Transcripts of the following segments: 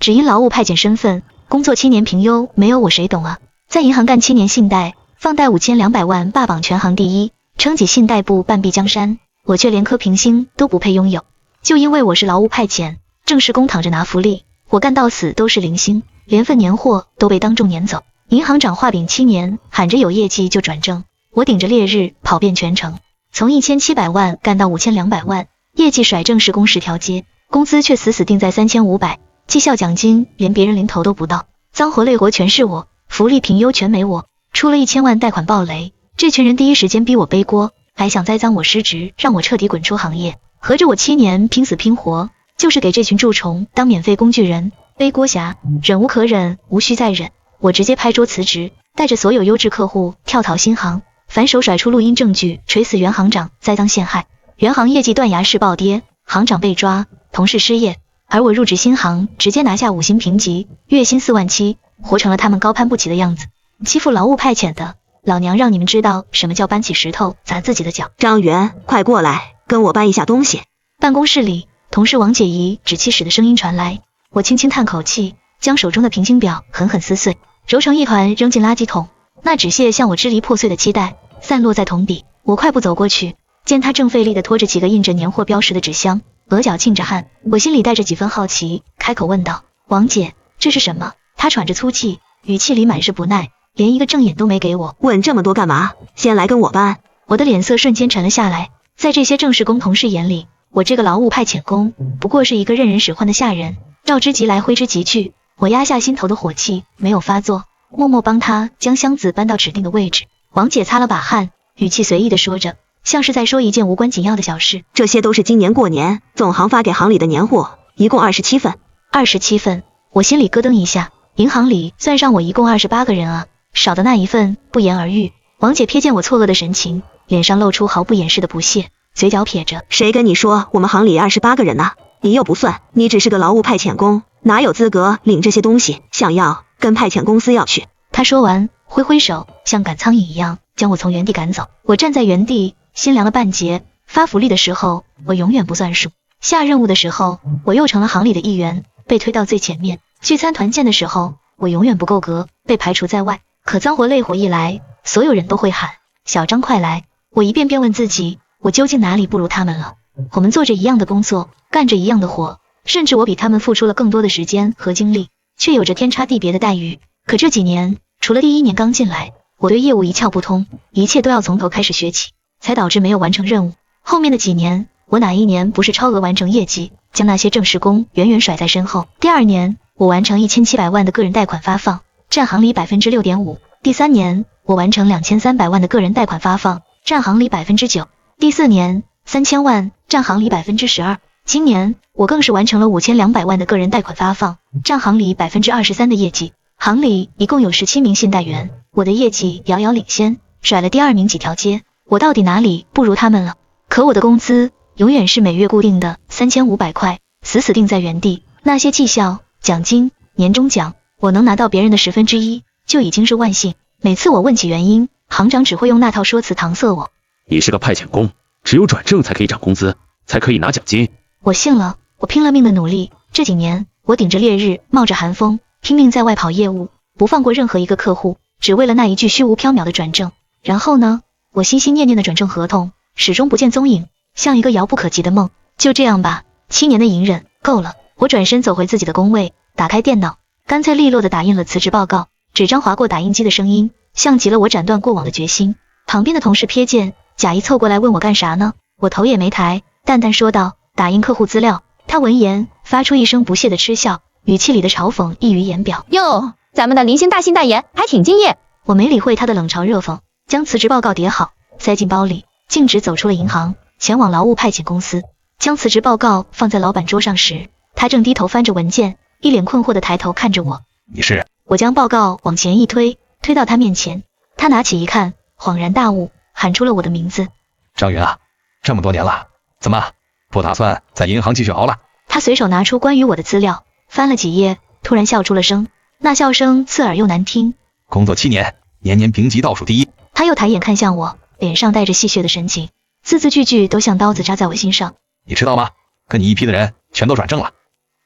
只因劳务派遣身份，工作7年评优，没有我谁懂啊？在银行干7年信贷，放贷5200万，霸榜全行第一，撑起信贷部半壁江山，我却连颗评星都不配拥有。就因为我是劳务派遣，正式工躺着拿福利，我干到死都是零星，连份年货都被当众撵走。银行长画饼7年，喊着有业绩就转正，我顶着烈日跑遍全城，从1700万干到5200万，业绩甩正式工10条街，工资却死死定在3500，绩效奖金连别人零头都不到，脏活累活全是我，福利评优全没我，出了1000万贷款暴雷，这群人第一时间逼我背锅，还想栽赃我失职，让我彻底滚出行业。合着我7年拼死拼活，就是给这群蛀虫当免费工具人、背锅侠，忍无可忍，无需再忍，我直接拍桌辞职，带着所有优质客户跳槽新行，反手甩出录音证据，锤死原行长，栽赃陷害。原行业绩断崖式暴跌，行长被抓，同事失业，而我入职新行，直接拿下5星评级，月薪47000，活成了他们高攀不起的样子。欺负劳务派遣的，老娘让你们知道什么叫搬起石头砸自己的脚。张元，快过来，跟我搬一下东西。办公室里，同事王姐仪指气使的声音传来，我轻轻叹口气，将手中的评星表狠狠撕碎，揉成一团扔进垃圾桶。那纸屑像我支离破碎的期待，散落在桶底。我快步走过去，见他正费力地拖着几个印着年货标识的纸箱，额角沁着汗。我心里带着几分好奇，开口问道：王姐，这是什么？她喘着粗气，语气里满是不耐，连一个正眼都没给我。问这么多干嘛？先来跟我搬。我的脸色瞬间沉了下来，在这些正式工同事眼里，我这个劳务派遣工不过是一个任人使唤的下人，召之即来，挥之即去。我压下心头的火气，没有发作，默默帮他将箱子搬到指定的位置。王姐擦了把汗，语气随意地说着，像是在说一件无关紧要的小事。这些都是今年过年总行发给行里的年货，一共27份。27份，我心里咯噔一下，银行里算上我一共28个人啊，少的那一份不言而喻。王姐瞥见我错愕的神情，脸上露出毫不掩饰的不屑，嘴角撇着：谁跟你说我们行里28个人呢？你又不算，你只是个劳务派遣工，哪有资格领这些东西？想要跟派遣公司要去。他说完，挥挥手，像赶苍蝇一样将我从原地赶走。我站在原地，心凉了半截。发福利的时候，我永远不算数；下任务的时候，我又成了行里的一员，被推到最前面；聚餐团建的时候，我永远不够格，被排除在外。可脏活累活一来，所有人都会喊：小张快来！我一遍遍问自己，我究竟哪里不如他们了？我们做着一样的工作，干着一样的活，甚至我比他们付出了更多的时间和精力，却有着天差地别的待遇。可这几年，除了第1年刚进来，我对业务一窍不通，一切都要从头开始学起，才导致没有完成任务。后面的几年，我哪一年不是超额完成业绩，将那些正式工远远甩在身后？第2年，我完成1700万的个人贷款发放，占行里 6.5%； 第3年，我完成2300万的个人贷款发放，占行里 9%； 第4年，3000万，占行里 12%； 今年，我更是完成了5200万的个人贷款发放，占行里 23% 的业绩。行里一共有17名信贷员，我的业绩遥遥领先，甩了第2名几条街。我到底哪里不如他们了？可我的工资永远是每月固定的3500块，死死定在原地。那些绩效、奖金、年终奖，我能拿到别人的1/10，就已经是万幸。每次我问起原因，行长只会用那套说辞搪塞我。你是个派遣工，只有转正才可以涨工资，才可以拿奖金。我信了，我拼了命的努力。这几年，我顶着烈日，冒着寒风，拼命在外跑业务，不放过任何一个客户，只为了那一句虚无缥缈的转正。然后呢，我心心念念的转正合同始终不见踪影，像一个遥不可及的梦。就这样吧，7年的隐忍够了。我转身走回自己的工位，打开电脑，干脆利落地打印了辞职报告。纸张划过打印机的声音，像极了我斩断过往的决心。旁边的同事瞥见，假意凑过来问我干啥呢？我头也没抬，淡淡说道：打印客户资料。他闻言发出一声不屑的嗤笑，语气里的嘲讽溢于言表。哟，咱们的零星大信代言还挺敬业。我没理会他的冷嘲热讽，将辞职报告叠好，塞进包里，径直走出了银行，前往劳务派遣公司。将辞职报告放在老板桌上时，他正低头翻着文件，一脸困惑地抬头看着我。你是？我将报告往前一推，推到他面前。他拿起一看，恍然大悟，喊出了我的名字。张云啊，这么多年了，怎么不打算在银行继续熬了？他随手拿出关于我的资料，翻了几页，突然笑出了声，那笑声刺耳又难听。工作7年，年年评级倒数第一。他又抬眼看向我，脸上带着戏谑的神情，字字句句都像刀子扎在我心上。你知道吗？跟你一批的人全都转正了，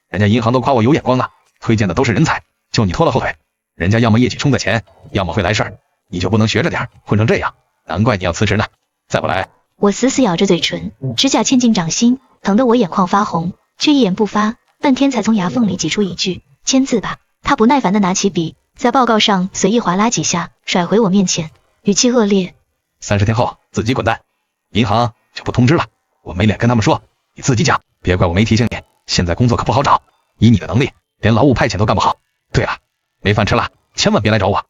人家银行都夸我有眼光啊，推荐的都是人才，就你拖了后腿。人家要么业绩冲在前，要么会来事儿，你就不能学着点，混成这样，难怪你要辞职呢。再不来，我死死咬着嘴唇，指甲嵌进掌心，疼得我眼眶发红，却一言不发，半天才从牙缝里挤出一句：“签字吧。”他不耐烦地拿起笔，在报告上随意划拉几下，甩回我面前，语气恶劣：“30天后自己滚蛋，银行就不通知了，我没脸跟他们说，你自己讲，别怪我没提醒你。现在工作可不好找，以你的能力，连劳务派遣都干不好。对了，没饭吃了，千万别来找我，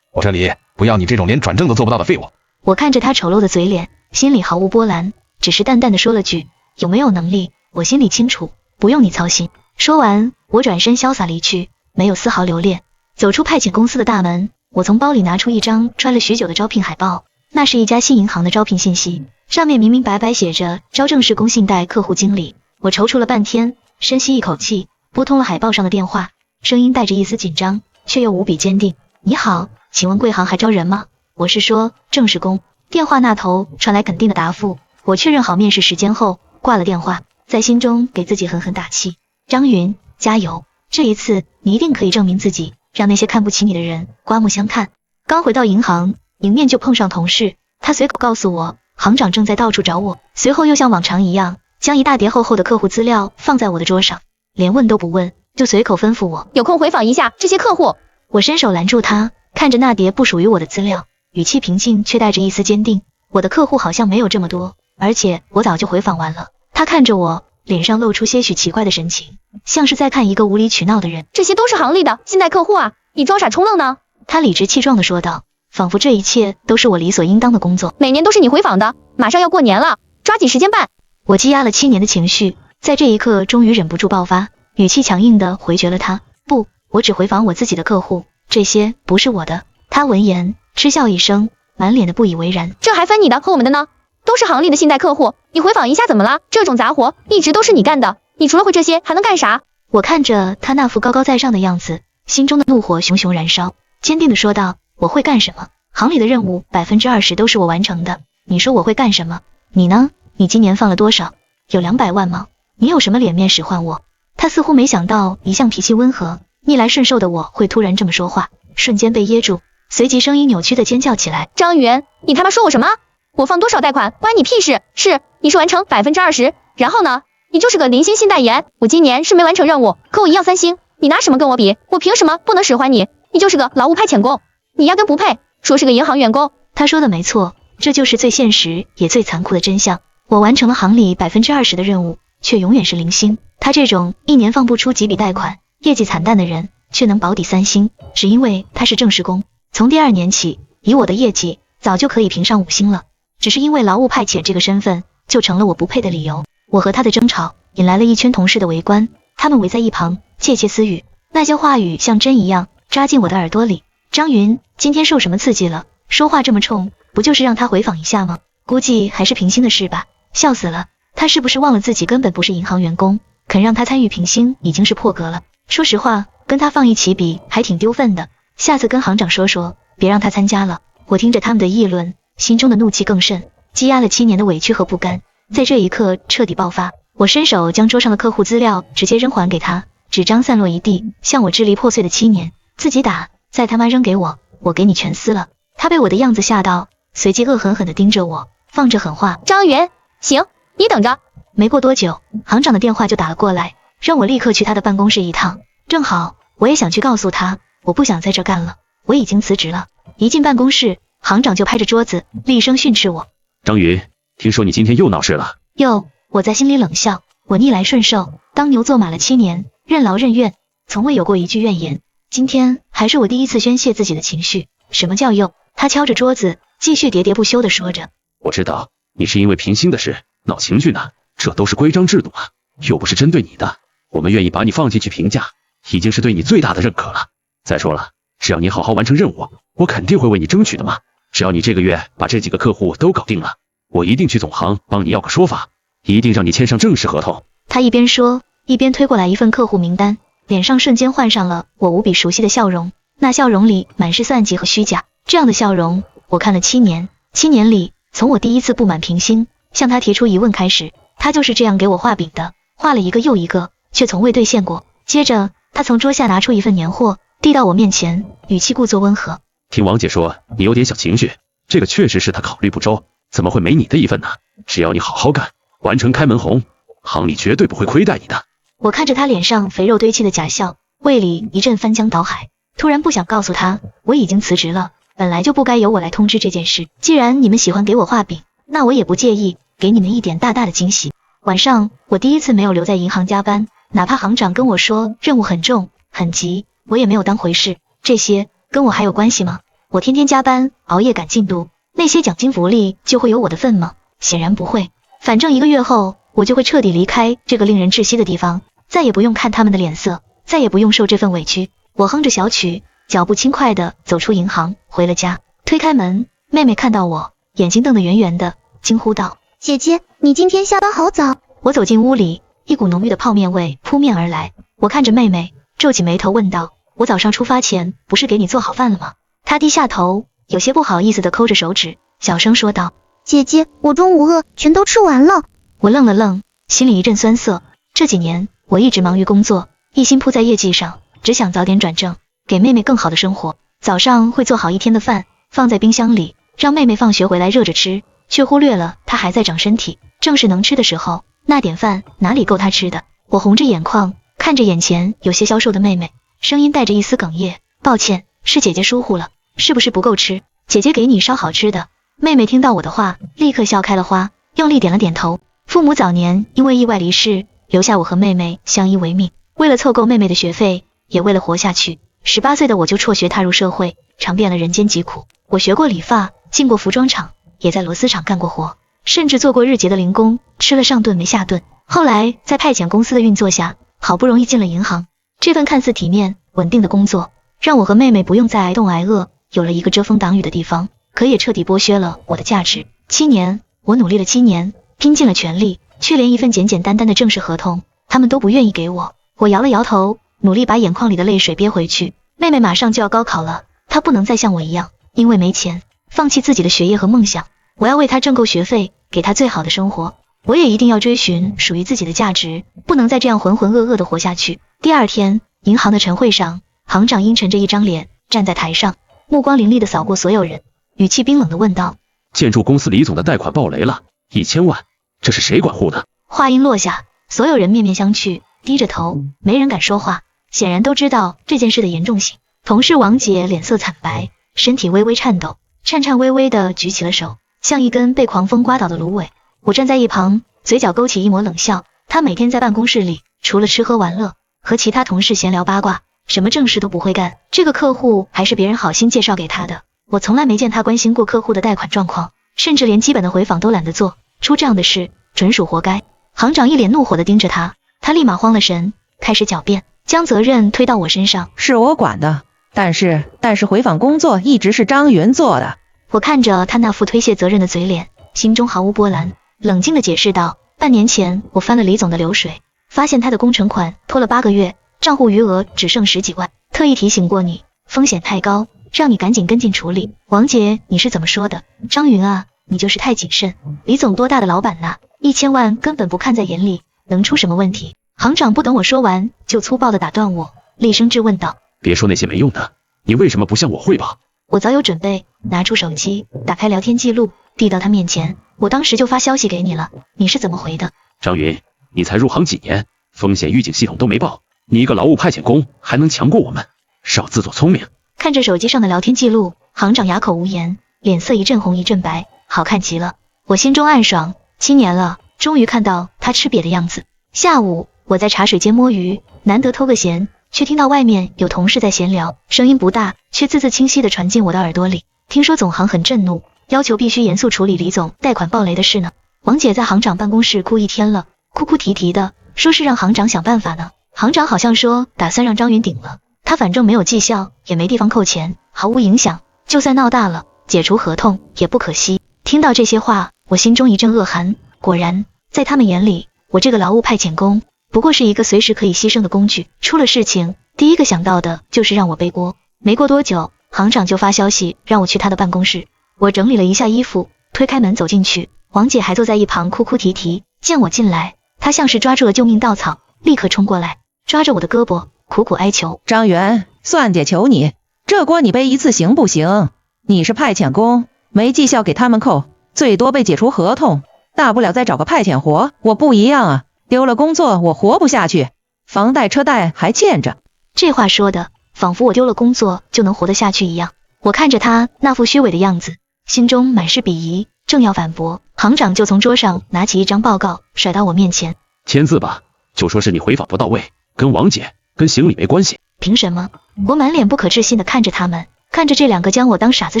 我这里不要你这种连转正都做不到的废物。”我看着他丑陋的嘴脸，心里毫无波澜，只是淡淡的说了句：“有没有能力，我心里清楚，不用你操心。”说完，我转身潇洒离去，没有丝毫留恋。走出派遣公司的大门，我从包里拿出一张穿了许久的招聘海报，那是一家新银行的招聘信息，上面明明白白写着招正式工信贷客户经理。我踌躇了半天，深吸一口气，拨通了海报上的电话，声音带着一丝紧张，却又无比坚定：“你好，请问贵行还招人吗？我是说正式工。”电话那头传来肯定的答复，我确认好面试时间后挂了电话，在心中给自己狠狠打气：“张云，加油！这一次你一定可以证明自己，让那些看不起你的人刮目相看。”刚回到银行，迎面就碰上同事，他随口告诉我行长正在到处找我，随后又像往常一样将一大叠厚厚的客户资料放在我的桌上，连问都不问，就随口吩咐我有空回访一下这些客户。我伸手拦住他，看着那叠不属于我的资料，语气平静却带着一丝坚定：“我的客户好像没有这么多，而且我早就回访完了。”他看着我，脸上露出些许奇怪的神情，像是在看一个无理取闹的人。这些都是行里的信贷客户啊，你装傻充愣呢？他理直气壮地说道，仿佛这一切都是我理所应当的工作。每年都是你回访的，马上要过年了，抓紧时间办。我积压了7年的情绪，在这一刻终于忍不住爆发，语气强硬地回绝了他：“不，我只回访我自己的客户，这些不是我的。”他闻言嗤笑一声，满脸的不以为然：“这还分你的和我们的呢？都是行里的信贷客户，你回访一下怎么了？这种杂活一直都是你干的，你除了会这些还能干啥？”我看着他那副高高在上的样子，心中的怒火熊熊燃烧，坚定地说道：“我会干什么？行里的任务20%都是我完成的，你说我会干什么？你呢？你今年放了多少？有200万吗？你有什么脸面使唤我？”他似乎没想到一向脾气温和、逆来顺受的我会突然这么说话，瞬间被噎住，随即声音扭曲地尖叫起来：“张元，你他妈说我什么？我放多少贷款关你屁事？是，你是完成20%，然后呢？你就是个零星信贷员，我今年是没完成任务，可我一样3星，你拿什么跟我比？我凭什么不能使唤你？你就是个劳务派遣工，你压根不配说是个银行员工。”他说的没错，这就是最现实也最残酷的真相。我完成了行里20%的任务，却永远是0星。他这种一年放不出几笔贷款，业绩惨淡的人，却能保底3星，只因为他是正式工。从第2年起，以我的业绩，早就可以评上5星了。只是因为劳务派遣这个身份，就成了我不配的理由。我和他的争吵，引来了一圈同事的围观，他们围在一旁，窃窃私语，那些话语像针一样扎进我的耳朵里。张云，今天受什么刺激了？说话这么冲，不就是让他回访一下吗？估计还是评星的事吧。笑死了，他是不是忘了自己根本不是银行员工，肯让他参与评星已经是破格了。说实话，跟他放一起比还挺丢份的，下次跟行长说说，别让他参加了。我听着他们的议论，心中的怒气更甚，积压了7年的委屈和不甘，在这一刻彻底爆发。我伸手将桌上的客户资料直接扔还给他，纸张散落一地，向我支离破碎的7年。自己打，再他妈扔给我，我给你全撕了。他被我的样子吓到，随即恶狠狠地盯着我，放着狠话：“张元，行，你等着。”没过多久，行长的电话就打了过来，让我立刻去他的办公室一趟。正好我也想去告诉他，我不想在这干了，我已经辞职了。一进办公室，行长就拍着桌子，厉声训斥我：“张云，听说你今天又闹事了？”哟，我在心里冷笑，我逆来顺受，当牛做马了7年，任劳任怨，从未有过一句怨言。今天还是我第一次宣泄自己的情绪。什么叫又？他敲着桌子，继续喋喋不休地说着：“我知道你是因为平星的事闹情绪呢，这都是规章制度啊，又不是针对你的。我们愿意把你放进去评价，已经是对你最大的认可了。再说了，只要你好好完成任务，我肯定会为你争取的嘛。只要你这个月把这几个客户都搞定了，我一定去总行帮你要个说法，一定让你签上正式合同。”他一边说，一边推过来一份客户名单，脸上瞬间换上了我无比熟悉的笑容，那笑容里满是算计和虚假。这样的笑容，我看了7年，7年里，从我第一次不满评星，向他提出疑问开始，他就是这样给我画饼的，画了一个又一个，却从未兑现过。接着，他从桌下拿出一份年货，递到我面前，语气故作温和。听王姐说你有点小情绪，这个确实是她考虑不周，怎么会没你的一份呢？只要你好好干，完成开门红，行里绝对不会亏待你的。我看着他脸上肥肉堆砌的假笑，胃里一阵翻江倒海，突然不想告诉他我已经辞职了，本来就不该由我来通知这件事。既然你们喜欢给我画饼，那我也不介意给你们一点大大的惊喜。晚上我第一次没有留在银行加班，哪怕行长跟我说任务很重很急，我也没有当回事。这些跟我还有关系吗？我天天加班熬夜赶进度，那些奖金福利就会有我的份吗？显然不会。反正1个月后我就会彻底离开这个令人窒息的地方，再也不用看他们的脸色，再也不用受这份委屈。我哼着小曲，脚步轻快地走出银行，回了家。推开门，妹妹看到我，眼睛瞪得圆圆的，惊呼道：姐姐，你今天下班好早。我走进屋里，一股浓郁的泡面味扑面而来。我看着妹妹，皱起眉头问道：我早上出发前不是给你做好饭了吗？她低下头，有些不好意思地抠着手指，小声说道：姐姐，我中午饿，全都吃完了。我愣了愣，心里一阵酸涩。这几年我一直忙于工作，一心扑在业绩上，只想早点转正，给妹妹更好的生活。早上会做好一天的饭，放在冰箱里，让妹妹放学回来热着吃，却忽略了她还在长身体，正是能吃的时候，那点饭哪里够她吃的。我红着眼眶看着眼前有些消瘦的妹妹，声音带着一丝哽咽：抱歉，是姐姐疏忽了，是不是不够吃？姐姐给你烧好吃的。妹妹听到我的话，立刻笑开了花，用力点了点头。父母早年因为意外离世，留下我和妹妹相依为命。为了凑够妹妹的学费，也为了活下去，18岁的我就辍学踏入社会，尝遍了人间疾苦。我学过理发，进过服装厂，也在螺丝厂干过活，甚至做过日结的零工，吃了上顿没下顿。后来在派遣公司的运作下，好不容易进了银行。这份看似体面稳定的工作，让我和妹妹不用再挨冻挨饿，有了一个遮风挡雨的地方，可也彻底剥削了我的价值。7年，我努力了7年，拼尽了全力，却连一份简简单单的正式合同，他们都不愿意给我。我摇了摇头，努力把眼眶里的泪水憋回去。妹妹马上就要高考了，她不能再像我一样，因为没钱，放弃自己的学业和梦想。我要为她挣够学费，给她最好的生活。我也一定要追寻属于自己的价值，不能再这样浑浑噩噩地活下去。第二天，银行的晨会上，行长阴沉着一张脸站在台上，目光凌厉地扫过所有人，语气冰冷地问道：建筑公司李总的贷款暴雷了，1000万，这是谁管护的？话音落下，所有人面面相觑，低着头，没人敢说话，显然都知道这件事的严重性。同事王姐脸色惨白，身体微微颤抖，颤颤巍巍地举起了手，像一根被狂风刮倒的芦苇。我站在一旁，嘴角勾起一抹冷笑。他每天在办公室里，除了吃喝玩乐，和其他同事闲聊八卦，什么正事都不会干。这个客户还是别人好心介绍给他的，我从来没见他关心过客户的贷款状况，甚至连基本的回访都懒得做。出这样的事，纯属活该。行长一脸怒火地盯着他，他立马慌了神，开始狡辩，将责任推到我身上。是我管的，但是回访工作一直是张云做的。我看着他那副推卸责任的嘴脸，心中毫无波澜，冷静地解释道：半年前我翻了李总的流水，发现他的工程款拖了8个月，账户余额只剩10几万，特意提醒过你，风险太高，让你赶紧跟进处理。王姐，你是怎么说的？张云啊，你就是太谨慎。李总多大的老板呐，1000万根本不看在眼里，能出什么问题？行长不等我说完，就粗暴地打断我，厉声质问道：别说那些没用的，你为什么不向我汇报？我早有准备，拿出手机，打开聊天记录，递到他面前。我当时就发消息给你了，你是怎么回的？张云，你才入行几年，风险预警系统都没报，你一个劳务派遣工还能强过我们？少自作聪明。看着手机上的聊天记录，行长哑口无言，脸色一阵红一阵白，好看极了。我心中暗爽，7年了，终于看到他吃瘪的样子。下午我在茶水间摸鱼，难得偷个闲，却听到外面有同事在闲聊，声音不大，却字字清晰地传进我的耳朵里。听说总行很震怒，要求必须严肃处理李总贷款暴雷的事呢。王姐在行长办公室哭1天了，哭哭啼啼的，说是让行长想办法呢。行长好像说打算让张云顶了，他反正没有绩效，也没地方扣钱，毫无影响，就算闹大了，解除合同也不可惜。听到这些话，我心中一阵恶寒。果然，在他们眼里，我这个劳务派遣工不过是一个随时可以牺牲的工具，出了事情，第一个想到的就是让我背锅。没过多久，行长就发消息让我去他的办公室。我整理了一下衣服，推开门走进去，王姐还坐在一旁哭哭啼啼。见我进来，她像是抓住了救命稻草，立刻冲过来，抓着我的胳膊，苦苦哀求。张元，算姐求你，这锅你背一次行不行？你是派遣工，没绩效给他们扣，最多被解除合同，大不了再找个派遣活。我不一样啊，丢了工作我活不下去，房贷车贷还欠着。这话说的仿佛我丢了工作就能活得下去一样。我看着他那副虚伪的样子，心中满是鄙夷，正要反驳，行长就从桌上拿起一张报告甩到我面前。签字吧，就说是你回访不到位，跟王姐跟行李没关系。凭什么？我满脸不可置信地看着他们，看着这两个将我当傻子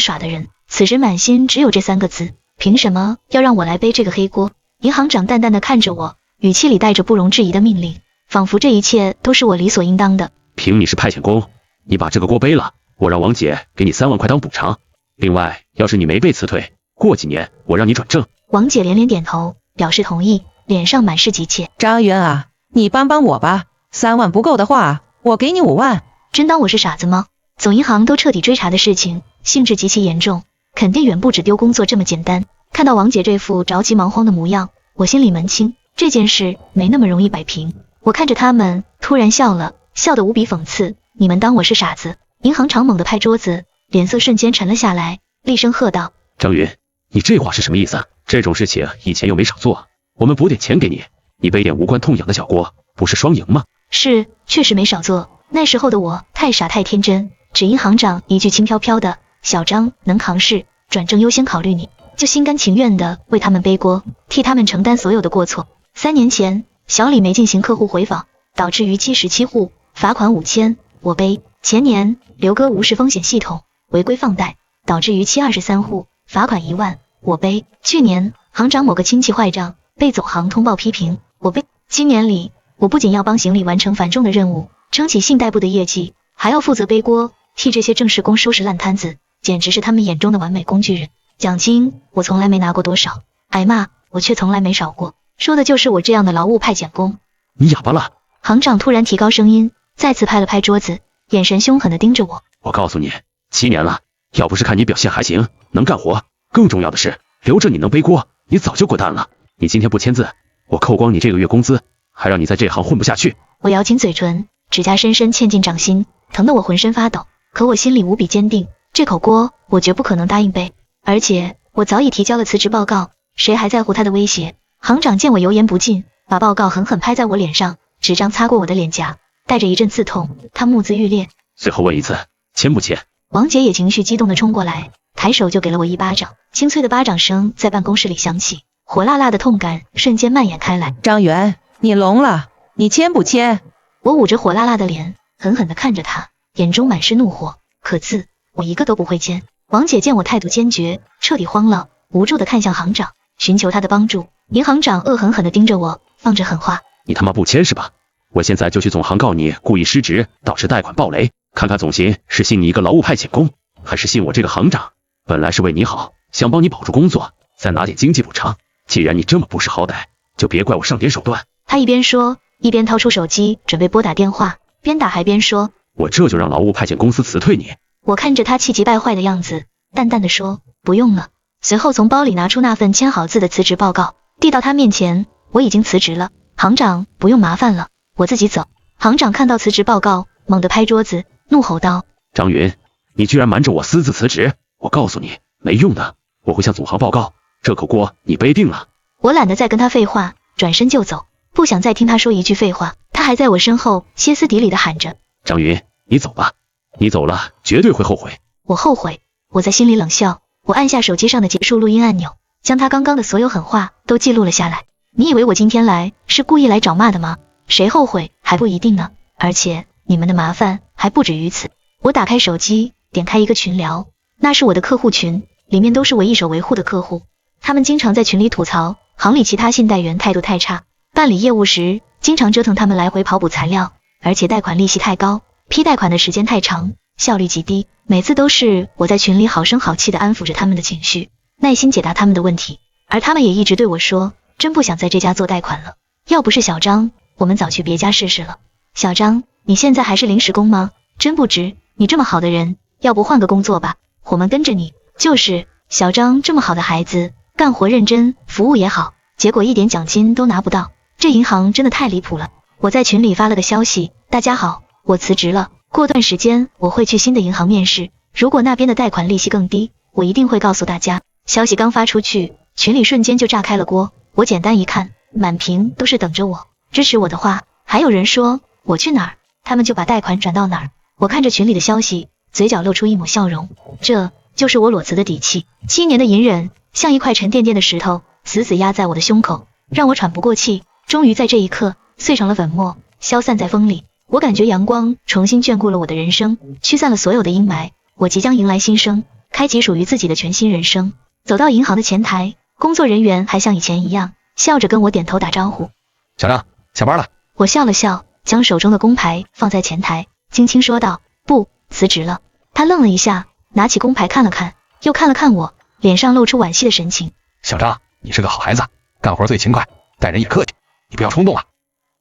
耍的人，此时满心只有这3个字：凭什么要让我来背这个黑锅？银行长淡淡地看着我，语气里带着不容置疑的命令，仿佛这一切都是我理所应当的。凭你是派遣工，你把这个锅背了，我让王姐给你3万块当补偿。另外，要是你没被辞退，过几年我让你转正。王姐连连点头，表示同意，脸上满是急切。张元啊，你帮帮我吧，3万不够的话，我给你5万。真当我是傻子吗？总银行都彻底追查的事情，性质极其严重，肯定远不止丢工作这么简单。看到王姐这副着急忙慌的模样，我心里门清，这件事没那么容易摆平。我看着他们，突然笑了，笑得无比讽刺。你们当我是傻子？银行长猛地拍桌子，脸色瞬间沉了下来，厉声喝道：张云，你这话是什么意思？这种事情以前又没少做，我们补点钱给你，你背点无关痛痒的小锅，不是双赢吗？是，确实没少做。那时候的我太傻太天真，只因行长一句轻飘飘的小张能扛事，转正优先考虑你，就心甘情愿地为他们背锅，替他们承担所有的过错。3年前，小李没进行客户回访，导致逾期17户，罚款5000，我背。前年，刘哥无视风险系统，违规放贷，导致逾期23户，罚款1万，我背。去年，行长某个亲戚坏账，被总行通报批评，我背。今年里，我不仅要帮行李完成繁重的任务，撑起信贷部的业绩，还要负责背锅，替这些正式工收拾烂摊子，简直是他们眼中的完美工具人。奖金我从来没拿过多少，挨骂我却从来没少过，说的就是我这样的劳务派遣工。你哑巴了？行长突然提高声音，再次拍了拍桌子，眼神凶狠地盯着我。我告诉你，7年了，要不是看你表现还行，能干活，更重要的是留着你能背锅，你早就滚蛋了。你今天不签字，我扣光你这个月工资，还让你在这行混不下去。我咬紧嘴唇，指甲深深嵌进掌心，疼得我浑身发抖。可我心里无比坚定，这口锅我绝不可能答应背，而且我早已提交了辞职报告，谁还在乎他的威胁？行长见我油盐不进，把报告狠狠拍在我脸上，纸张擦过我的脸颊，带着一阵刺痛，他目眦欲裂。最后问一次，签不签？王姐也情绪激动地冲过来，抬手就给了我一巴掌，清脆的巴掌声在办公室里响起，火辣辣的痛感瞬间蔓延开来。张元，你聋了，你签不签？我捂着火辣辣的脸，狠狠地看着他，眼中满是怒火。可字，我一个都不会签。王姐见我态度坚决，彻底慌了，无助地看向行长，寻求他的帮助。银行长恶狠狠地盯着我，放着狠话：你他妈不签是吧？我现在就去总行告你故意失职，导致贷款暴雷，看看总行是信你一个劳务派遣工，还是信我这个行长。本来是为你好，想帮你保住工作，再拿点经济补偿。既然你这么不识好歹，就别怪我上点手段。他一边说，一边掏出手机准备拨打电话，边打还边说：我这就让劳务派遣公司辞退你。我看着他气急败坏的样子，淡淡的说：不用了。随后从包里拿出那份签好字的辞职报告，递到他面前：我已经辞职了，行长不用麻烦了，我自己走。行长看到辞职报告，猛地拍桌子，怒吼道：张云，你居然瞒着我私自辞职，我告诉你没用的，我会向总行报告，这口锅你背定了。我懒得再跟他废话，转身就走，不想再听他说一句废话。他还在我身后歇斯底里地喊着：张云，你走吧，你走了绝对会后悔。我后悔？我在心里冷笑，我按下手机上的结束录音按钮，将他刚刚的所有狠话都记录了下来。你以为我今天来是故意来找骂的吗？谁后悔还不一定呢，而且你们的麻烦还不止于此。我打开手机，点开一个群聊，那是我的客户群，里面都是我一手维护的客户。他们经常在群里吐槽行里其他信贷员态度太差，办理业务时经常折腾他们来回跑补材料，而且贷款利息太高，批贷款的时间太长，效率极低。每次都是我在群里好声好气地安抚着他们的情绪，耐心解答他们的问题，而他们也一直对我说，真不想在这家做贷款了，要不是小张，我们早去别家试试了。小张，你现在还是临时工吗？真不值，你这么好的人，要不换个工作吧，我们跟着你。就是小张这么好的孩子，干活认真，服务也好，结果一点奖金都拿不到，这银行真的太离谱了。我在群里发了个消息，大家好，我辞职了，过段时间我会去新的银行面试，如果那边的贷款利息更低，我一定会告诉大家。消息刚发出去，群里瞬间就炸开了锅。我简单一看，满屏都是等着我支持我的话，还有人说我去哪儿，他们就把贷款转到哪儿。我看着群里的消息，嘴角露出一抹笑容，这就是我裸辞的底气。7年的隐忍像一块沉甸甸的石头，死死压在我的胸口，让我喘不过气。终于在这一刻碎成了粉末，消散在风里。我感觉阳光重新眷顾了我的人生，驱散了所有的阴霾。我即将迎来新生，开启属于自己的全新人生。走到银行的前台，工作人员还像以前一样笑着跟我点头打招呼。小张，下班了。我笑了笑，将手中的工牌放在前台，轻轻说道：不，辞职了。他愣了一下，拿起工牌看了看，又看了看我，脸上露出惋惜的神情。小张，你是个好孩子，干活最勤快，待人也客气，你不要冲动啊，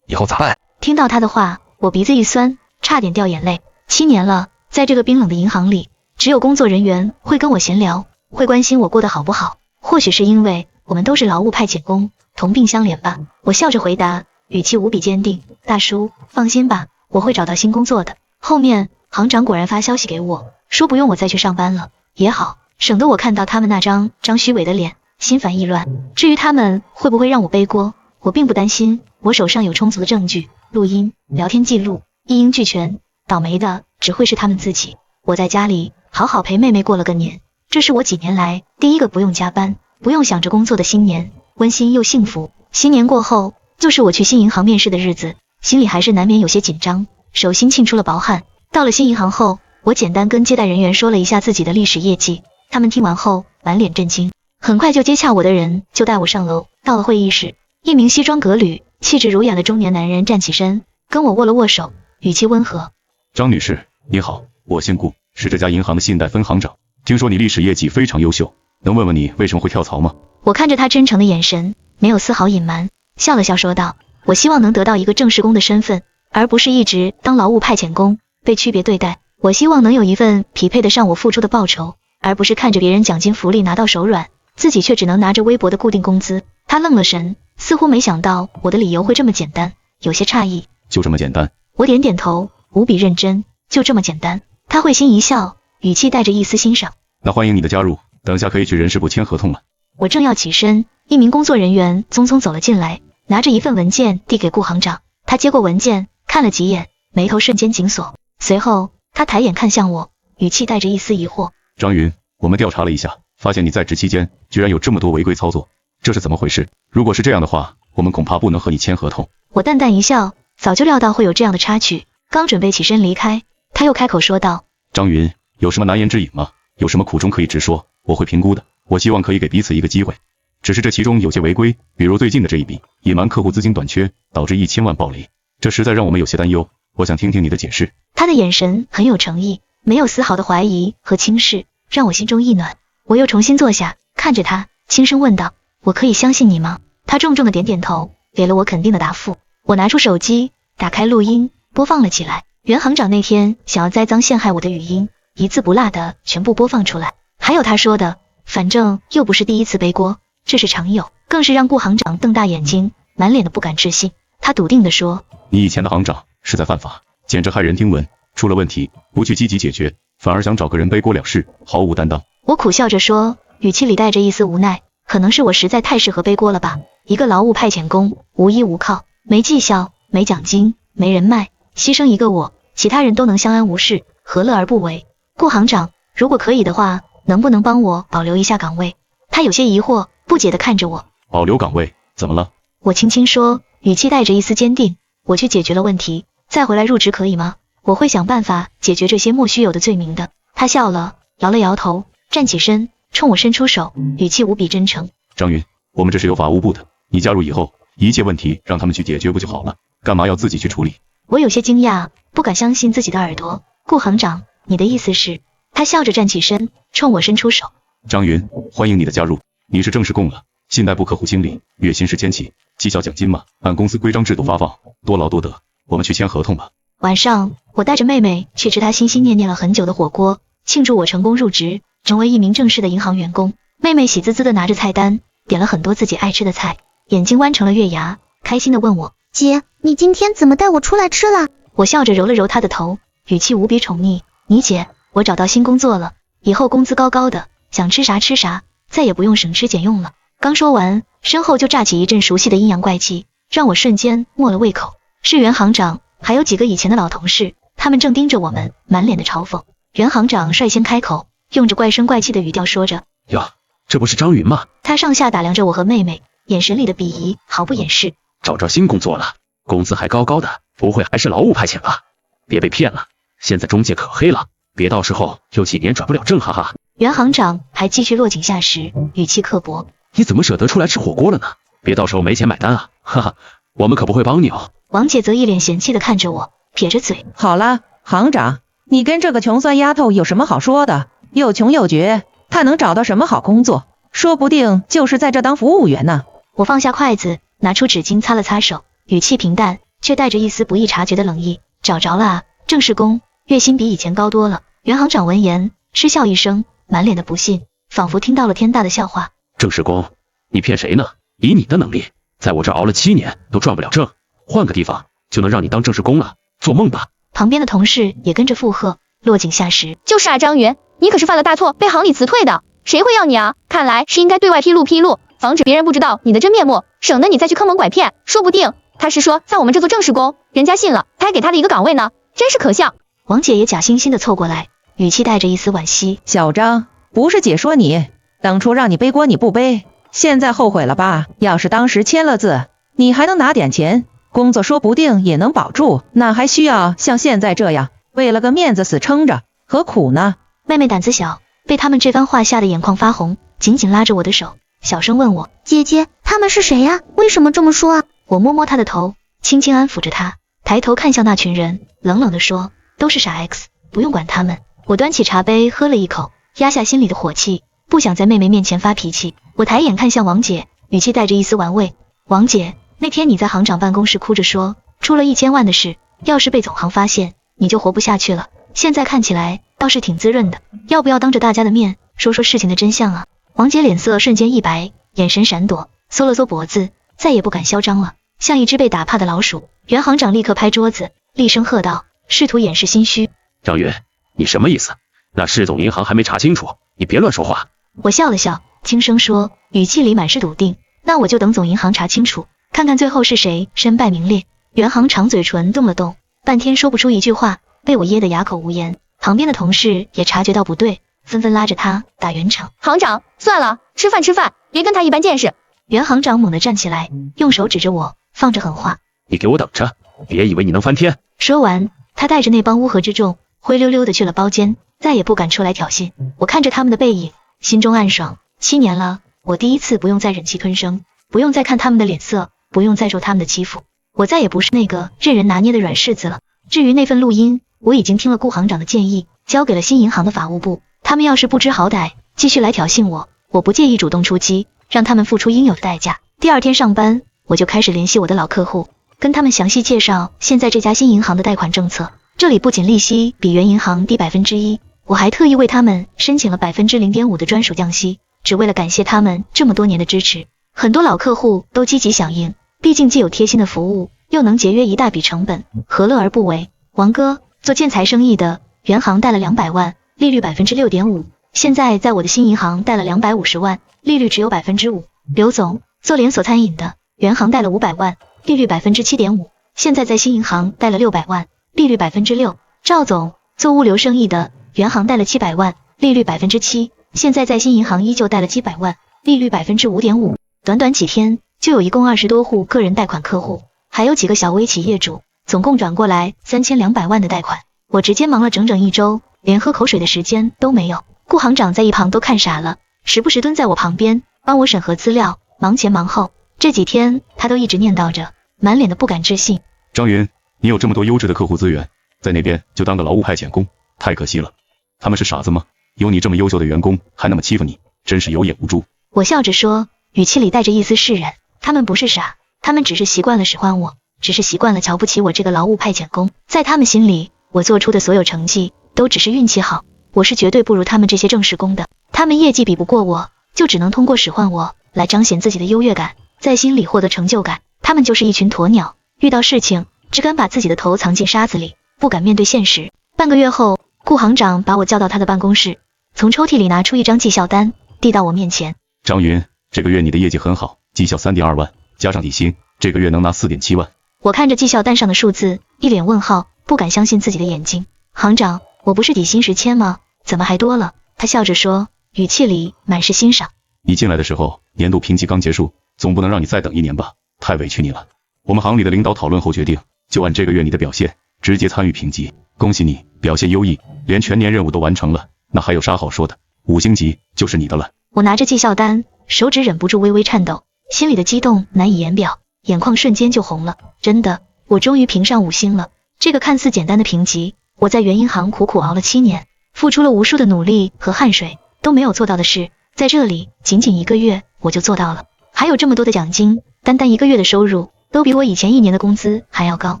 以后咋办？听到他的话，我鼻子一酸，差点掉眼泪。7年了，在这个冰冷的银行里，只有工作人员会跟我闲聊，会关心我过得好不好。或许是因为我们都是劳务派遣工，同病相怜吧。我笑着回答，语气无比坚定。大叔，放心吧，我会找到新工作的。后面行长果然发消息给我，说不用我再去上班了，也好，省得我看到他们那张虚伪的脸，心烦意乱。至于他们会不会让我背锅，我并不担心，我手上有充足的证据，录音、聊天记录一应俱全，倒霉的只会是他们自己。我在家里好好陪妹妹过了个年，这是我几年来第一个不用加班，不用想着工作的新年，温馨又幸福。新年过后，就是我去新银行面试的日子，心里还是难免有些紧张，手心沁出了薄汗。到了新银行后，我简单跟接待人员说了一下自己的历史业绩，他们听完后满脸震惊。很快就接洽我的人就带我上楼，到了会议室，一名西装革履、气质儒雅的中年男人站起身，跟我握了握手，语气温和。张女士，你好，我姓顾，是这家银行的信贷分行长。听说你历史业绩非常优秀，能问问你为什么会跳槽吗？我看着他真诚的眼神，没有丝毫隐瞒，笑了笑说道：我希望能得到一个正式工的身份，而不是一直当劳务派遣工，被区别对待。我希望能有一份匹配得上我付出的报酬，而不是看着别人奖金福利拿到手软，自己却只能拿着微薄的固定工资。他愣了神，似乎没想到我的理由会这么简单，有些诧异。就这么简单？我点点头，无比认真。就这么简单？他会心一笑，语气带着一丝欣赏。那欢迎你的加入，等下可以去人事部签合同了。我正要起身，一名工作人员匆匆走了进来，拿着一份文件递给顾行长。他接过文件，看了几眼，眉头瞬间紧锁。随后他抬眼看向我，语气带着一丝疑惑。张云，我们调查了一下，发现你在职期间居然有这么多违规操作，这是怎么回事？如果是这样的话，我们恐怕不能和你签合同。我淡淡一笑，早就料到会有这样的插曲，刚准备起身离开，他又开口说道：张云，有什么难言之隐吗？有什么苦衷可以直说，我会评估的。我希望可以给彼此一个机会，只是这其中有些违规，比如最近的这一笔，隐瞒客户资金短缺，导致1000万暴雷，这实在让我们有些担忧。我想听听你的解释。他的眼神很有诚意，没有丝毫的怀疑和轻视，让我心中一暖。我又重新坐下，看着他，轻声问道：我可以相信你吗？他重重的点点头，给了我肯定的答复。我拿出手机，打开录音，播放了起来。袁行长那天想要栽赃陷害我的语音，一字不落的全部播放出来。还有他说的，反正又不是第一次背锅，这是常有，更是让顾行长瞪大眼睛，满脸的不敢置信。他笃定地说：你以前的行长是在犯法，简直骇人听闻，出了问题不去积极解决，反而想找个人背锅了事，毫无担当。我苦笑着说，语气里带着一丝无奈，可能是我实在太适合背锅了吧。一个劳务派遣工，无依无靠，没绩效，没奖金，没人脉，牺牲一个我，其他人都能相安无事，何乐而不为？顾行长，如果可以的话，能不能帮我保留一下岗位？他有些疑惑，不解地看着我。保留岗位？怎么了？我轻轻说，语气带着一丝坚定。我去解决了问题，再回来入职可以吗？我会想办法解决这些莫须有的罪名的。他笑了，摇了摇头，站起身，冲我伸出手，语气无比真诚。张云，我们这是有法务部的，你加入以后，一切问题让他们去解决不就好了？干嘛要自己去处理？我有些惊讶，不敢相信自己的耳朵。顾行长，你的意思是？他笑着站起身，冲我伸出手。张云，欢迎你的加入，你是正式供了，信贷部客户经理，月薪1000起，绩效奖金嘛，按公司规章制度发放，多劳多得。我们去签合同吧。晚上，我带着妹妹去吃她心心念念了很久的火锅，庆祝我成功入职，成为一名正式的银行员工。妹妹喜滋滋地拿着菜单，点了很多自己爱吃的菜，眼睛弯成了月牙，开心地问我：姐，你今天怎么带我出来吃了？我笑着揉了揉他的头，语气无比宠溺。你姐，我找到新工作了，以后工资高高的，想吃啥吃啥，再也不用省吃俭用了。刚说完，身后就炸起一阵熟悉的阴阳怪气，让我瞬间没了胃口。是袁行长，还有几个以前的老同事，他们正盯着我们，满脸的嘲讽。袁行长率先开口，用着怪声怪气的语调说着：哟，这不是张云吗？他上下打量着我和妹妹，眼神里的鄙夷毫不掩饰。找着新工作了，工资还高高的，不会还是劳务派遣吧？别被骗了，现在中介可黑了，别到时候又几年转不了正，哈哈。袁行长还继续落井下石，语气刻薄。你怎么舍得出来吃火锅了呢？别到时候没钱买单啊，哈哈，我们可不会帮你哦。王姐则一脸嫌弃地看着我，撇着嘴。好了，行长，你跟这个穷酸丫头有什么好说的？又穷又绝，她能找到什么好工作？说不定就是在这当服务员呢。我放下筷子，拿出纸巾擦了擦手，语气平淡，却带着一丝不易察觉的冷意。找着了啊，正式工，月薪比以前高多了。袁行长闻言嗤笑一声，满脸的不信，仿佛听到了天大的笑话。正式工？你骗谁呢？以你的能力，在我这熬了7年都赚不了正，换个地方就能让你当正式工了，做梦吧！旁边的同事也跟着附和，落井下石。就是啊，张云，你可是犯了大错，被行里辞退的，谁会要你啊？看来是应该对外披露，防止别人不知道你的真面目，省得你再去坑蒙拐骗。说不定他是说在我们这做正式工，人家信了，他还给他了一个岗位呢，真是可笑。王姐也假惺惺的凑过来，语气带着一丝惋惜。小张，不是姐说你，当初让你背锅你不背，现在后悔了吧？要是当时签了字，你还能拿点钱，工作说不定也能保住，哪还需要像现在这样为了个面子死撑着，何苦呢？妹妹胆子小，被他们这番话吓得眼眶发红，紧紧拉着我的手，小声问我：姐姐，他们是谁呀？为什么这么说啊？我摸摸她的头，轻轻安抚着她，抬头看向那群人，冷冷地说：都是傻 X， 不用管他们。我端起茶杯喝了一口，压下心里的火气，不想在妹妹面前发脾气。我抬眼看向王姐，语气带着一丝玩味。王姐，那天你在行长办公室哭着说，出了1000万的事，要是被总行发现，你就活不下去了。现在看起来倒是挺滋润的，要不要当着大家的面说说事情的真相啊？王姐脸色瞬间一白，眼神闪躲，缩了缩脖子，再也不敢嚣张了，像一只被打怕的老鼠。袁行长立刻拍桌子，厉声喝道，试图掩饰心虚。张云，你什么意思？那市总银行还没查清楚，你别乱说话。我笑了笑，轻声说，语气里满是笃定。那我就等总银行查清楚，看看最后是谁身败名裂。袁行长嘴唇动了动，半天说不出一句话，被我噎得哑口无言。旁边的同事也察觉到不对，纷纷拉着他打圆场。行长，算了，吃饭，别跟他一般见识。袁行长猛地站起来，用手指着我，放着狠话：你给我等着，别以为你能翻天。说完，他带着那帮乌合之众灰溜溜的去了包间，再也不敢出来挑衅。我看着他们的背影，心中暗爽，7年了，我第一次不用再忍气吞声，不用再看他们的脸色，不用再受他们的欺负，我再也不是那个任人拿捏的软柿子了。至于那份录音，我已经听了顾行长的建议，交给了新银行的法务部，他们要是不知好歹继续来挑衅我，我不介意主动出击，让他们付出应有的代价。第2天上班，我就开始联系我的老客户，跟他们详细介绍现在这家新银行的贷款政策。这里不仅利息比原银行低1%，我还特意为他们申请了0.5%的专属降息，只为了感谢他们这么多年的支持。很多老客户都积极响应，毕竟既有贴心的服务，又能节约一大笔成本，何乐而不为？王哥，做建材生意的，原行贷了200万，利率6.5%，现在在我的新银行贷了250万，利率只有5%。刘总，做连锁餐饮的，原行贷了500万，利率7.5%，现在在新银行贷了600万，利率6%。赵总，做物流生意的，原行贷了700万，利率7%，现在在新银行依旧贷了700万，利率5.5%。短短几天就有一共20多户个人贷款客户，还有几个小微企业主，总共转过来3200万的贷款。我直接忙了整整1周，连喝口水的时间都没有。顾行长在一旁都看傻了，时不时蹲在我旁边帮我审核资料，忙前忙后。这几天他都一直念叨着，满脸的不敢置信。张云，你有这么多优质的客户资源，在那边就当个劳务派遣工，太可惜了。他们是傻子吗？有你这么优秀的员工还那么欺负你，真是有眼无珠。我笑着说，语气里带着一丝释然。他们不是傻，他们只是习惯了使唤我，只是习惯了瞧不起我这个劳务派遣工。在他们心里，我做出的所有成绩都只是运气好，我是绝对不如他们这些正式工的。他们业绩比不过我，就只能通过使唤我来彰显自己的优越感，在心里获得成就感。他们就是一群鸵鸟，遇到事情只敢把自己的头藏进沙子里，不敢面对现实。半个月后，顾行长把我叫到他的办公室，从抽屉里拿出一张绩效单，递到我面前。张云，这个月你的业绩很好，绩效3.2万，加上底薪，这个月能拿4.7万。我看着绩效单上的数字，一脸问号，不敢相信自己的眼睛。行长，我不是底薪10千吗？怎么还多了？他笑着说，语气里满是欣赏。你进来的时候，年度评级刚结束，总不能让你再等1年吧？太委屈你了。我们行里的领导讨论后决定，就按这个月你的表现，直接参与评级。恭喜你，表现优异，连全年任务都完成了，那还有啥好说的？5星级就是你的了。我拿着绩效单，手指忍不住微微颤抖，心里的激动难以言表，眼眶瞬间就红了。真的，我终于评上5星了。这个看似简单的评级，我在原银行苦苦熬了7年，付出了无数的努力和汗水，都没有做到的事，在这里仅仅1个月我就做到了。还有这么多的奖金，单单1个月的收入都比我以前1年的工资还要高。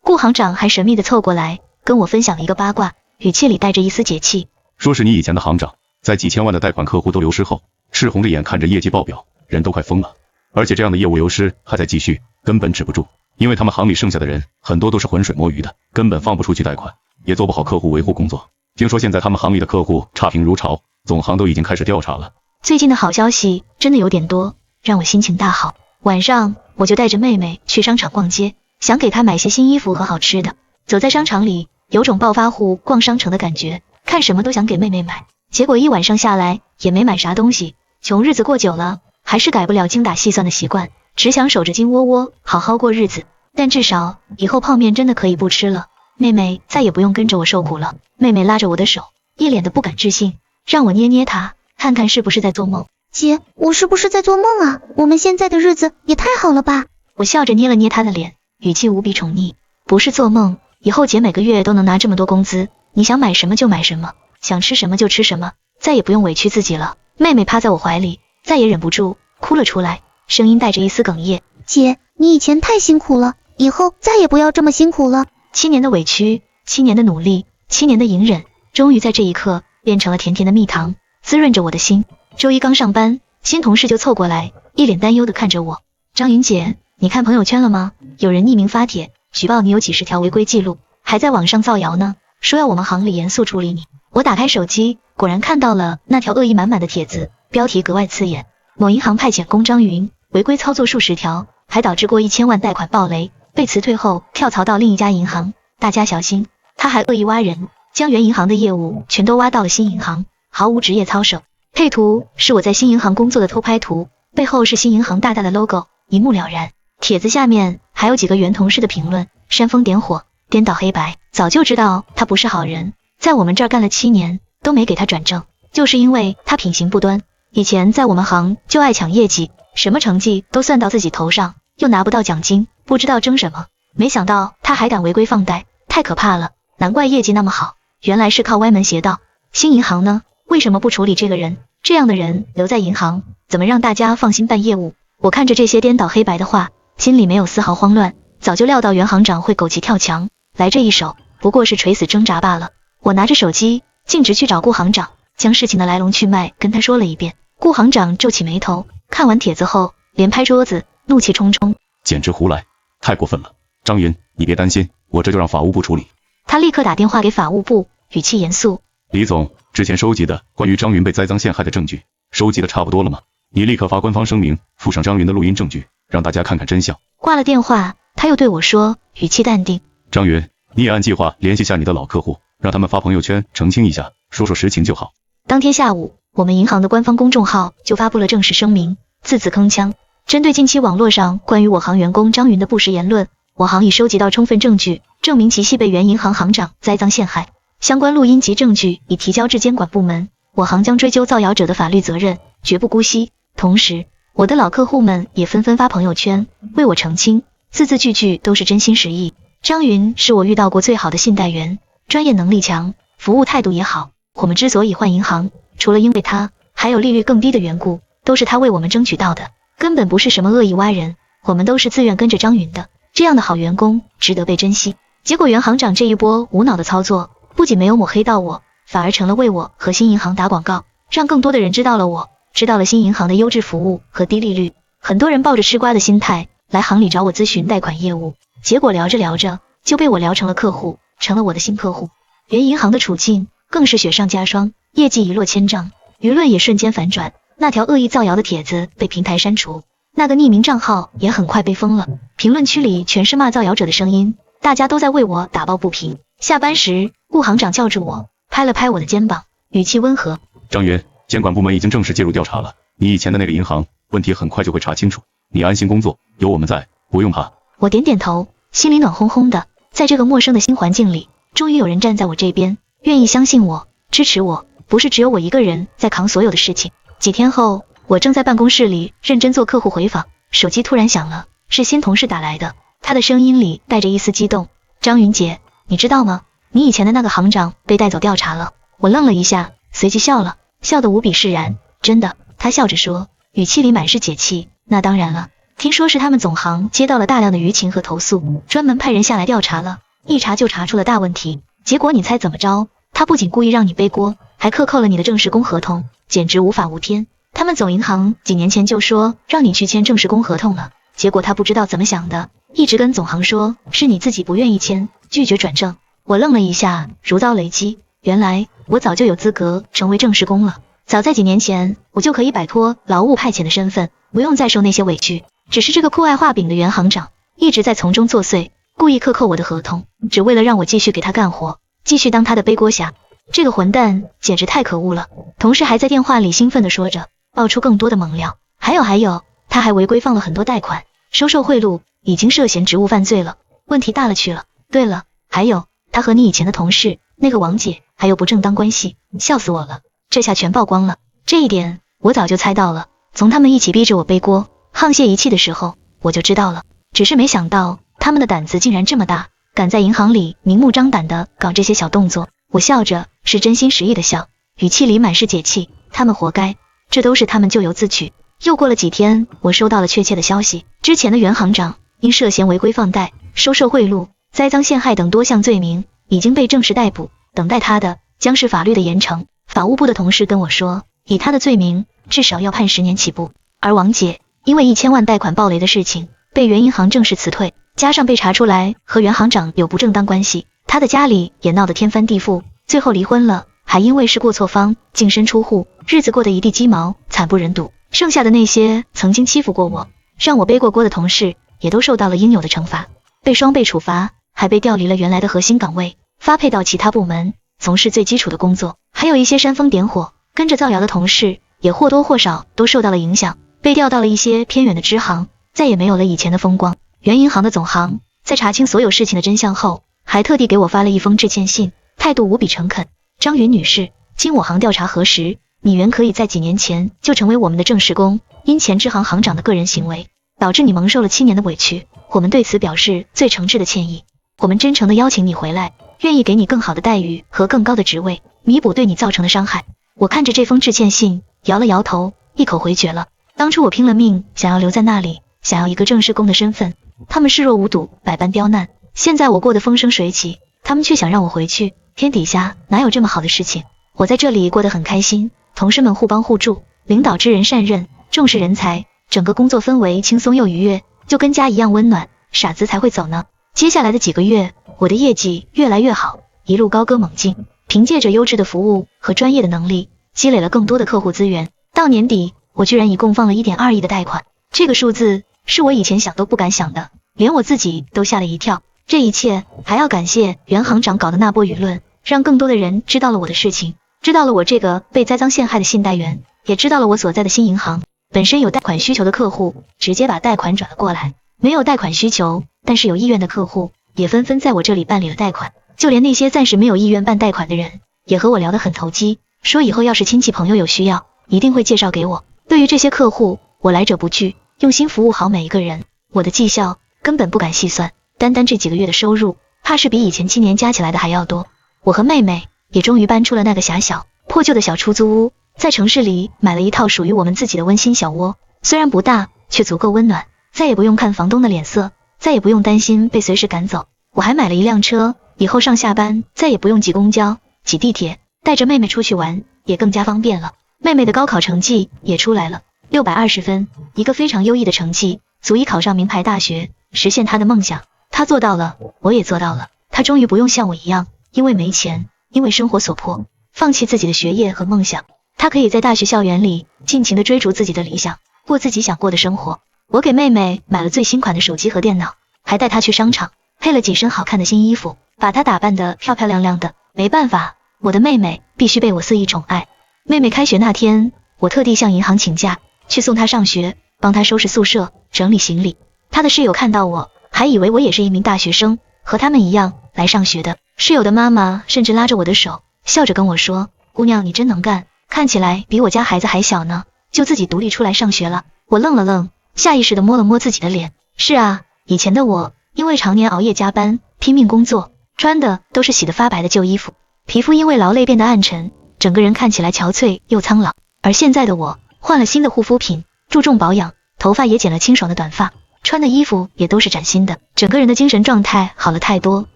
顾行长还神秘地凑过来跟我分享了一个八卦，语气里带着一丝解气，说是你以前的行长，在几千万的贷款客户都流失后，赤红着眼看着业绩爆表，人都快疯了。而且这样的业务流失还在继续，根本止不住，因为他们行里剩下的人很多都是浑水摸鱼的，根本放不出去贷款，也做不好客户维护工作。听说现在他们行里的客户差评如潮，总行都已经开始调查了。最近的好消息真的有点多，让我心情大好。晚上我就带着妹妹去商场逛街，想给她买些新衣服和好吃的。走在商场里，有种暴发户逛商城的感觉，看什么都想给妹妹买。结果一晚上下来也没买啥东西，穷日子过久了，还是改不了精打细算的习惯，只想守着金窝窝好好过日子。但至少以后泡面真的可以不吃了，妹妹再也不用跟着我受苦了。妹妹拉着我的手，一脸的不敢置信，让我捏捏她，看看是不是在做梦。姐，我是不是在做梦啊？我们现在的日子也太好了吧？我笑着捏了捏她的脸，语气无比宠溺。不是做梦，以后姐每个月都能拿这么多工资，你想买什么就买什么，想吃什么就吃什么，再也不用委屈自己了。妹妹趴在我怀里，再也忍不住哭了出来，声音带着一丝哽咽。姐，你以前太辛苦了，以后再也不要这么辛苦了。7年的委屈，7年的努力，7年的隐忍，终于在这一刻变成了甜甜的蜜糖，滋润着我的心。周一刚上班，新同事就凑过来，一脸担忧地看着我。张云姐，你看朋友圈了吗？有人匿名发帖，举报你有几10条违规记录，还在网上造谣呢，说要我们行里严肃处理你。我打开手机，果然看到了那条恶意满满的帖子，标题格外刺眼。某银行派遣工张云违规操作数10条，还导致过1000万贷款暴雷，被辞退后跳槽到另一家银行，大家小心。他还恶意挖人，将原银行的业务全都挖到了新银行，毫无职业操守。配图是我在新银行工作的偷拍图，背后是新银行大大的 logo， 一目了然。帖子下面还有几个原同事的评论，煽风点火，颠倒黑白。早就知道他不是好人，在我们这儿干了7年都没给他转正，就是因为他品行不端。以前在我们行就爱抢业绩，什么成绩都算到自己头上，又拿不到奖金，不知道争什么。没想到他还敢违规放贷，太可怕了，难怪业绩那么好，原来是靠歪门邪道。新银行呢，为什么不处理这个人？这样的人留在银行，怎么让大家放心办业务？我看着这些颠倒黑白的话，心里没有丝毫慌乱，早就料到原行长会狗急跳墙，来这一手不过是垂死挣扎罢了。我拿着手机径直去找顾行长，将事情的来龙去脉跟他说了一遍。顾行长皱起眉头，看完帖子后连拍桌子，怒气冲冲，简直胡来，太过分了。张云，你别担心，我这就让法务部处理。他立刻打电话给法务部，语气严肃。李总，之前收集的关于张云被栽赃陷害的证据，收集的差不多了吗？你立刻发官方声明，附上张云的录音证据，让大家看看真相。挂了电话，他又对我说，语气淡定。张云，你也按计划联系下你的老客户，让他们发朋友圈澄清一下，说说实情就好。当天下午，我们银行的官方公众号就发布了正式声明，字字铿锵，针对近期网络上关于我行员工张云的不实言论，我行已收集到充分证据，证明其系被原银行行长栽赃陷害。相关录音及证据已提交至监管部门，我行将追究造谣者的法律责任，绝不姑息。同时，我的老客户们也纷纷发朋友圈为我澄清，字字句句都是真心实意。张云是我遇到过最好的信贷员，专业能力强，服务态度也好。我们之所以换银行，除了因为他，还有利率更低的缘故，都是他为我们争取到的，根本不是什么恶意挖人，我们都是自愿跟着张云的。这样的好员工值得被珍惜。结果原行长这一波无脑的操作，不仅没有抹黑到我，反而成了为我和新银行打广告，让更多的人知道了我，知道了新银行的优质服务和低利率。很多人抱着吃瓜的心态来行里找我咨询贷款业务，结果聊着聊着，就被我聊成了客户，成了我的新客户。原银行的处境更是雪上加霜，业绩一落千丈，舆论也瞬间反转。那条恶意造谣的帖子被平台删除，那个匿名账号也很快被封了，评论区里全是骂造谣者的声音，大家都在为我打抱不平。下班时，顾行长叫住我，拍了拍我的肩膀，语气温和：张云，监管部门已经正式介入调查了，你以前的那个银行问题很快就会查清楚，你安心工作，有我们在，不用怕。我点点头，心里暖烘烘的。在这个陌生的新环境里，终于有人站在我这边，愿意相信我，支持我，不是只有我一个人在扛所有的事情。几天后，我正在办公室里认真做客户回访，手机突然响了，是新同事打来的，他的声音里带着一丝激动：张云姐，你知道吗？你以前的那个行长被带走调查了。我愣了一下，随即笑了，笑得无比释然。真的？他笑着说，语气里满是解气。那当然了，听说是他们总行接到了大量的舆情和投诉，专门派人下来调查了，一查就查出了大问题。结果你猜怎么着？他不仅故意让你背锅，还克扣了你的正式工合同，简直无法无天。他们总银行几年前就说让你去签正式工合同了，结果他不知道怎么想的，一直跟总行说是你自己不愿意签，拒绝转正。我愣了一下，如遭雷击，原来我早就有资格成为正式工了。早在几年前，我就可以摆脱劳务派遣的身份，不用再受那些委屈。只是这个酷爱画饼的原行长一直在从中作祟，故意克扣我的合同，只为了让我继续给他干活，继续当他的背锅侠。这个混蛋简直太可恶了。同事还在电话里兴奋地说着，爆出更多的猛料。还有，他还违规放了很多贷款，收受贿赂，已经涉嫌职务犯罪了，问题大了去了。对了，还有，他和你以前的同事那个王姐还有不正当关系，笑死我了，这下全曝光了。这一点我早就猜到了，从他们一起逼着我背锅，沆瀣一气的时候我就知道了，只是没想到他们的胆子竟然这么大，敢在银行里明目张胆的搞这些小动作。我笑着，是真心实意的笑，语气里满是解气。他们活该，这都是他们咎由自取。又过了几天，我收到了确切的消息，之前的原行长因涉嫌违规放贷、收受贿赂、栽赃陷害等多项罪名，已经被正式逮捕，等待他的将是法律的严惩。法务部的同事跟我说，以他的罪名，至少要判10年起步。而王姐因为1000万贷款暴雷的事情，被原银行正式辞退，加上被查出来和原行长有不正当关系，他的家里也闹得天翻地覆，最后离婚了，还因为是过错方，净身出户，日子过得一地鸡毛，惨不忍睹。剩下的那些曾经欺负过我，让我背过锅的同事，也都受到了应有的惩罚，被双倍处罚，还被调离了原来的核心岗位，发配到其他部门，从事最基础的工作。还有一些煽风点火，跟着造谣的同事，也或多或少都受到了影响，被调到了一些偏远的支行，再也没有了以前的风光。原银行的总行在查清所有事情的真相后，还特地给我发了一封致歉信，态度无比诚恳。张云女士，经我行调查核实，你原可以在几年前就成为我们的正式工，因前支行行长的个人行为，导致你蒙受了7年的委屈，我们对此表示最诚挚的歉意。我们真诚地邀请你回来，愿意给你更好的待遇和更高的职位，弥补对你造成的伤害。我看着这封致歉信，摇了摇头，一口回绝了。当初我拼了命想要留在那里，想要一个正式工的身份，他们视若无睹，百般刁难。现在我过得风生水起，他们却想让我回去，天底下哪有这么好的事情？我在这里过得很开心，同事们互帮互助，领导知人善任，重视人才，整个工作氛围轻松又愉悦，就跟家一样温暖，傻子才会走呢。接下来的几个月，我的业绩越来越好，一路高歌猛进，凭借着优质的服务和专业的能力，积累了更多的客户资源。到年底，我居然一共放了1.2亿的贷款，这个数字是我以前想都不敢想的，连我自己都吓了一跳。这一切还要感谢原行长搞的那波舆论，让更多的人知道了我的事情，知道了我这个被栽赃陷害的信贷员，也知道了我所在的新银行。本身有贷款需求的客户直接把贷款转了过来，没有贷款需求但是有意愿的客户也纷纷在我这里办理了贷款。就连那些暂时没有意愿办贷款的人，也和我聊得很投机，说以后要是亲戚朋友有需要，一定会介绍给我。对于这些客户，我来者不拒，用心服务好每一个人。我的绩效根本不敢细算，单单这几个月的收入，怕是比以前7年加起来的还要多。我和妹妹也终于搬出了那个狭小破旧的小出租屋，在城市里买了一套属于我们自己的温馨小窝，虽然不大，却足够温暖，再也不用看房东的脸色，再也不用担心被随时赶走。我还买了一辆车，以后上下班再也不用挤公交、挤地铁，带着妹妹出去玩也更加方便了。妹妹的高考成绩也出来了，620分，一个非常优异的成绩，足以考上名牌大学，实现她的梦想。他做到了，我也做到了。他终于不用像我一样，因为没钱，因为生活所迫，放弃自己的学业和梦想。他可以在大学校园里尽情地追逐自己的理想，过自己想过的生活。我给妹妹买了最新款的手机和电脑，还带她去商场，配了几身好看的新衣服，把她打扮得漂漂亮亮的。没办法，我的妹妹必须被我肆意宠爱。妹妹开学那天，我特地向银行请假，去送她上学，帮她收拾宿舍，整理行李。她的室友看到我，还以为我也是一名大学生，和他们一样来上学的。室友的妈妈甚至拉着我的手，笑着跟我说，姑娘你真能干，看起来比我家孩子还小呢，就自己独立出来上学了。我愣了愣，下意识地摸了摸自己的脸。是啊，以前的我因为常年熬夜加班，拼命工作，穿的都是洗得发白的旧衣服，皮肤因为劳累变得暗沉，整个人看起来憔悴又苍老。而现在的我换了新的护肤品，注重保养，头发也剪了清爽的短发，穿的衣服也都是崭新的，整个人的精神状态好了太多，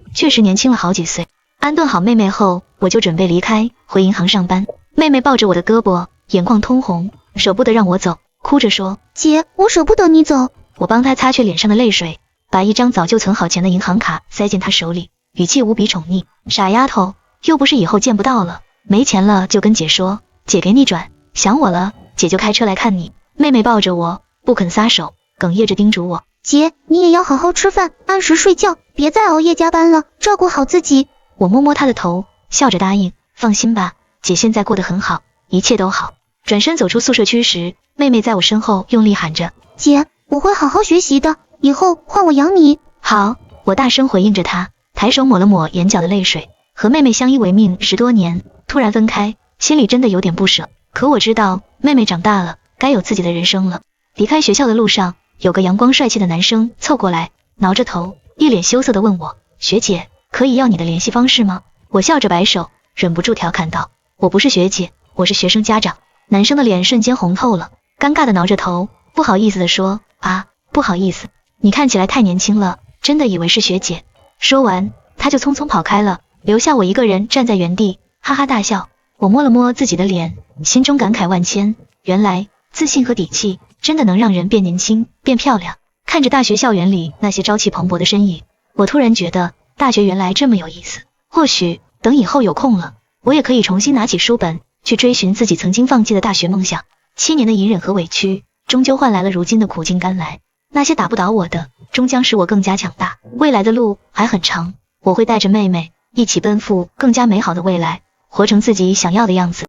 确实年轻了好几岁。安顿好妹妹后，我就准备离开，回银行上班。妹妹抱着我的胳膊，眼眶通红，舍不得让我走，哭着说，姐，我舍不得你走。我帮她擦去脸上的泪水，把一张早就存好钱的银行卡塞进她手里，语气无比宠溺，傻丫头，又不是以后见不到了，没钱了就跟姐说，姐给你转，想我了，姐就开车来看你。妹妹抱着我，不肯撒手，哽咽着叮嘱我，姐，你也要好好吃饭，按时睡觉，别再熬夜加班了，照顾好自己。我摸摸她的头，笑着答应，放心吧，姐现在过得很好，一切都好。转身走出宿舍区时，妹妹在我身后用力喊着，姐，我会好好学习的，以后换我养你。好，我大声回应着她，抬手抹了抹眼角的泪水。和妹妹相依为命10多年，突然分开，心里真的有点不舍。可我知道，妹妹长大了，该有自己的人生了。离开学校的路上，有个阳光帅气的男生凑过来，挠着头，一脸羞涩地问我，学姐，可以要你的联系方式吗？我笑着摆手，忍不住调侃道，我不是学姐，我是学生家长。男生的脸瞬间红透了，尴尬地挠着头，不好意思地说，啊，不好意思，你看起来太年轻了，真的以为是学姐。说完，他就匆匆跑开了，留下我一个人站在原地，哈哈大笑。我摸了摸自己的脸，心中感慨万千，原来自信和底气真的能让人变年轻，变漂亮。看着大学校园里那些朝气蓬勃的身影，我突然觉得大学原来这么有意思。或许等以后有空了，我也可以重新拿起书本，去追寻自己曾经放弃的大学梦想。7年的隐忍和委屈，终究换来了如今的苦尽甘来。那些打不倒我的，终将使我更加强大。未来的路还很长，我会带着妹妹一起奔赴更加美好的未来，活成自己想要的样子。